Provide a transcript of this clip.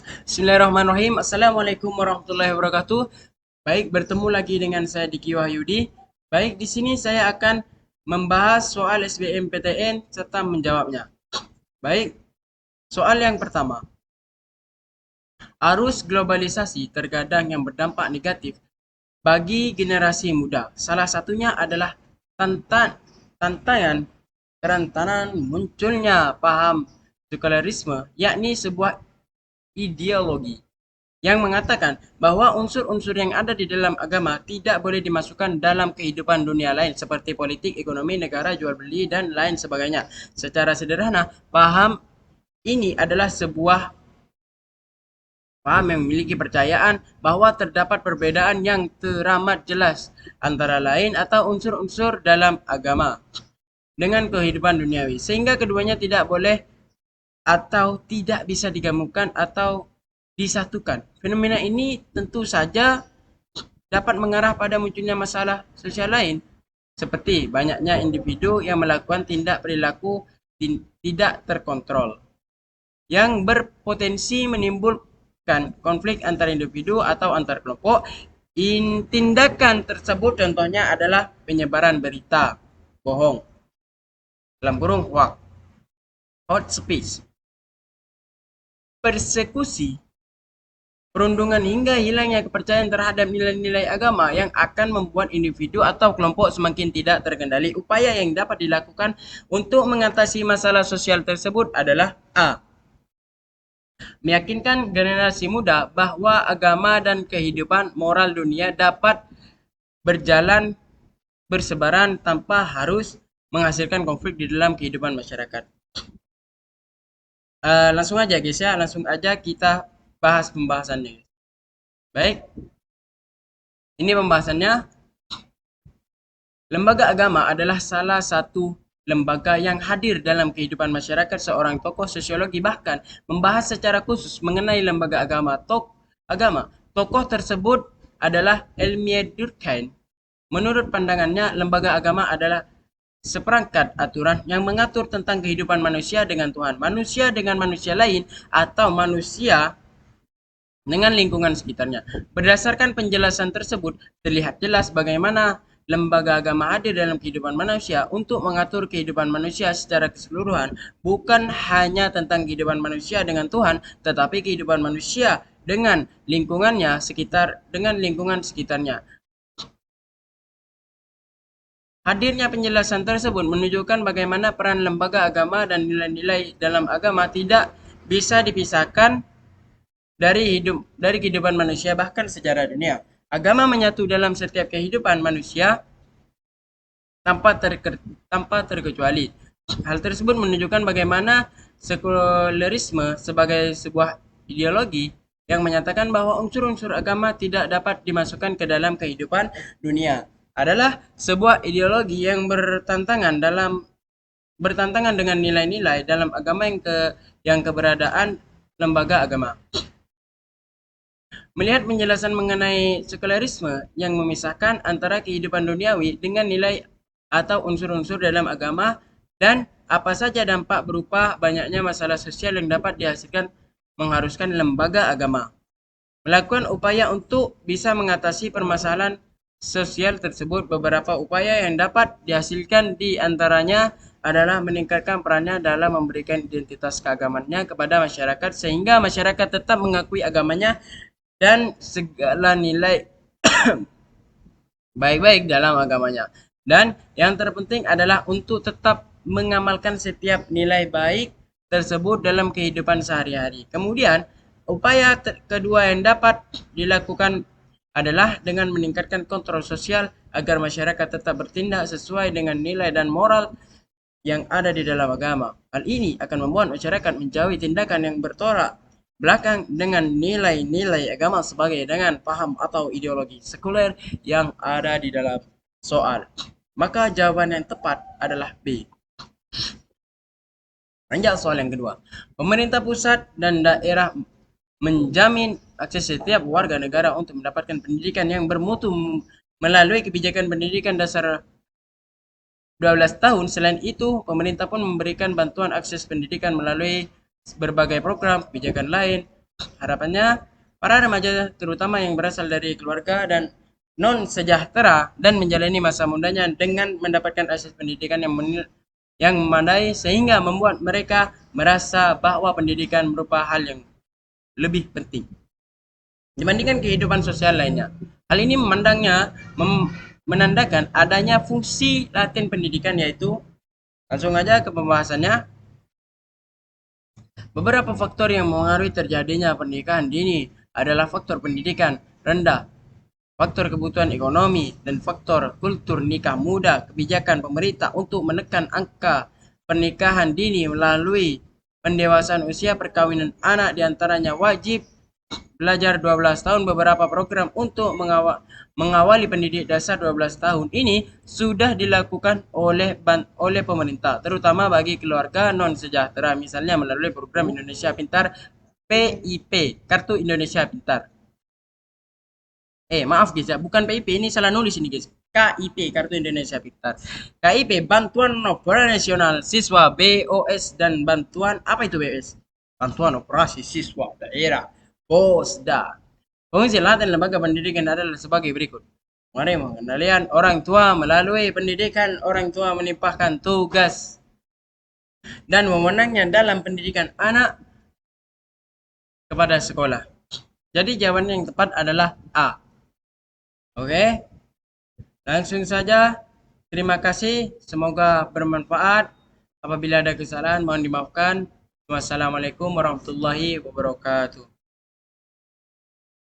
Bismillahirrahmanirrahim. Assalamualaikum warahmatullahi wabarakatuh. Baik, bertemu lagi dengan saya Diki Wahyudi. Baik, di sini saya akan membahas soal SBMPTN serta menjawabnya. Baik, soal yang pertama. Arus globalisasi terkadang yang berdampak negatif bagi generasi muda. Salah satunya adalah tantangan kerentanan munculnya paham sekularisme, yakni sebuah ideologi yang mengatakan bahwa unsur-unsur yang ada di dalam agama tidak boleh dimasukkan dalam kehidupan dunia lain seperti politik, ekonomi, negara, jual beli, dan lain sebagainya. Secara sederhana, paham ini adalah sebuah paham yang memiliki percayaan bahwa terdapat perbedaan yang teramat jelas antara lain atau unsur-unsur dalam agama dengan kehidupan duniawi, sehingga keduanya tidak boleh atau tidak bisa digabungkan atau disatukan. Fenomena ini tentu saja dapat mengarah pada munculnya masalah sosial lain, seperti banyaknya individu yang melakukan tindak perilaku tidak terkontrol, yang berpotensi menimbulkan konflik antar individu atau antar kelompok. Tindakan tersebut contohnya adalah penyebaran berita bohong, dalam kurung hoax, hot speech, persekusi, perundungan hingga hilangnya kepercayaan terhadap nilai-nilai agama yang akan membuat individu atau kelompok semakin tidak terkendali. Upaya yang dapat dilakukan untuk mengatasi masalah sosial tersebut adalah A. Meyakinkan generasi muda bahwa agama dan kehidupan moral dunia dapat berjalan bersebaran tanpa harus menghasilkan konflik di dalam kehidupan masyarakat. Langsung aja guys ya, langsung aja kita bahas pembahasannya. Baik, ini pembahasannya. Lembaga agama adalah salah satu lembaga yang hadir dalam kehidupan masyarakat. Seorang tokoh sosiologi bahkan membahas secara khusus mengenai lembaga agama. Tokoh tersebut adalah Elmie Durkheim. Menurut pandangannya, lembaga agama adalah seperangkat aturan yang mengatur tentang kehidupan manusia dengan Tuhan, manusia dengan manusia lain, atau manusia dengan lingkungan sekitarnya. Berdasarkan penjelasan tersebut, terlihat jelas bagaimana lembaga agama hadir dalam kehidupan manusia untuk mengatur kehidupan manusia secara keseluruhan, bukan hanya tentang kehidupan manusia dengan Tuhan, tetapi kehidupan manusia dengan lingkungan sekitarnya. Hadirnya penjelasan tersebut menunjukkan bagaimana peran lembaga agama dan nilai-nilai dalam agama tidak bisa dipisahkan dari kehidupan manusia bahkan secara dunia. Agama menyatu dalam setiap kehidupan manusia tanpa terkecuali. Hal tersebut menunjukkan bagaimana sekularisme sebagai sebuah ideologi yang menyatakan bahwa unsur-unsur agama tidak dapat dimasukkan ke dalam kehidupan dunia adalah sebuah ideologi yang bertentangan dengan nilai-nilai dalam agama yang keberadaan lembaga agama. Melihat penjelasan mengenai sekularisme yang memisahkan antara kehidupan duniawi dengan nilai atau unsur-unsur dalam agama dan apa saja dampak berupa banyaknya masalah sosial yang dapat dihasilkan mengharuskan lembaga agama melakukan upaya untuk bisa mengatasi permasalahan sosial tersebut. Beberapa upaya yang dapat dihasilkan di antaranya adalah meningkatkan perannya dalam memberikan identitas keagamannya kepada masyarakat sehingga masyarakat tetap mengakui agamanya dan segala nilai baik-baik dalam agamanya. Dan yang terpenting adalah untuk tetap mengamalkan setiap nilai baik tersebut dalam kehidupan sehari-hari. Kemudian, upaya kedua yang dapat dilakukan adalah dengan meningkatkan kontrol sosial agar masyarakat tetap bertindak sesuai dengan nilai dan moral yang ada di dalam agama. Hal ini akan membuat masyarakat menjauhi tindakan yang bertolak belakang dengan nilai-nilai agama sebagai dengan paham atau ideologi sekuler yang ada di dalam soal. Maka jawaban yang tepat adalah B. Lanjut soal yang kedua. Pemerintah pusat dan daerah menjamin akses setiap warga negara untuk mendapatkan pendidikan yang bermutu melalui kebijakan pendidikan dasar 12 tahun. Selain itu, pemerintah pun memberikan bantuan akses pendidikan melalui berbagai program kebijakan lain Harapannya, para remaja terutama yang berasal dari keluarga dan non sejahtera dan menjalani masa mudanya dengan mendapatkan akses pendidikan yang memadai sehingga membuat mereka merasa bahwa pendidikan merupakan hal yang lebih penting dibandingkan kehidupan sosial lainnya. Hal ini menandakan adanya fungsi laten pendidikan, yaitu langsung aja ke pembahasannya. Beberapa faktor yang mengaruhi terjadinya pernikahan dini adalah faktor pendidikan rendah, faktor kebutuhan ekonomi, dan faktor kultur nikah muda. Kebijakan pemerintah untuk menekan angka pernikahan dini melalui pendewasaan usia perkawinan anak diantaranya wajib belajar 12 tahun. Beberapa program untuk mengawali pendidik dasar 12 tahun ini sudah dilakukan oleh pemerintah, terutama bagi keluarga non sejahtera, misalnya melalui program Indonesia Pintar PIP, Kartu Indonesia Pintar. Maaf guys ya, bukan PIP, ini salah nulis ini guys. KIP, Kartu Indonesia Pintar. KIP, Bantuan Operasional Nasional Siswa, BOS, dan bantuan apa itu BOS? Bantuan Operasi Siswa Daerah, BOSDA. Fungsi laten lembaga pendidikan adalah sebagai berikut. Mari pengendalian orang tua melalui pendidikan. Orang tua menimpahkan tugas dan wewenangnya dalam pendidikan anak kepada sekolah. Jadi jawaban yang tepat adalah A. Oke, langsung saja. Terima kasih, semoga bermanfaat. Apabila ada kesalahan mohon dimaafkan. Wassalamualaikum warahmatullahi wabarakatuh.